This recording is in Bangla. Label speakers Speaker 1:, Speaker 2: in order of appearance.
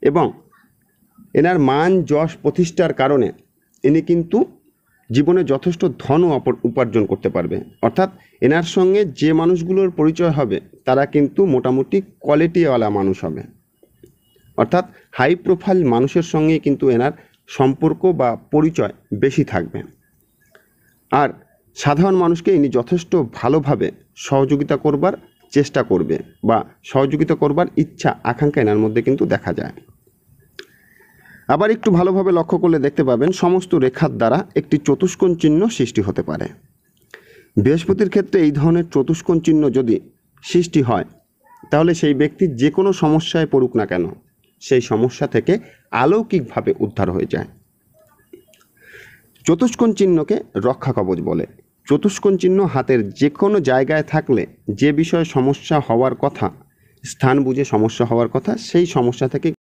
Speaker 1: এবং এনার মান যশ প্রতিষ্ঠার কারণে ইনি কিন্তু জীবনে যথেষ্ট ধনও উপার্জন করতে পারবে। অর্থাৎ এনার সঙ্গে যে মানুষগুলোর পরিচয় হবে তারা কিন্তু মোটামুটি কোয়ালিটিওয়ালা মানুষ হবে। অর্থাৎ হাই প্রোফাইল মানুষের সঙ্গে কিন্তু এনার সম্পর্ক বা পরিচয় বেশি থাকবে। আর সাধারণ মানুষকে ইনি যথেষ্ট ভালোভাবে সহযোগিতা করবার চেষ্টা করবে বা সহযোগিতা করবার ইচ্ছা আকাঙ্ক্ষা এনার মধ্যে কিন্তু দেখা যায়। আবার একটু ভালোভাবে লক্ষ্য করলে দেখতে পাবেন সমস্ত রেখার দ্বারা একটি চতুষ্কোণ চিহ্ন সৃষ্টি হতে পারে। বৃহস্পতির ক্ষেত্রে এই ধরনের চতুষ্কোণ চিহ্ন যদি সৃষ্টি হয় তাহলে সেই ব্যক্তি যে কোনো সমস্যায় পড়ুক না কেন সেই সমস্যা থেকে অলৌকিকভাবে উদ্ধার হয়ে যায়। চতুষ্কোণ চিহ্নকে রক্ষা কবচ বলে। চতুষ্কোণ চিহ্ন হাতের যে কোনো জায়গায় থাকলে যে বিষয়ে সমস্যা হওয়ার কথা, স্থান বুঝে সমস্যা হওয়ার কথা, সেই সমস্যা থেকে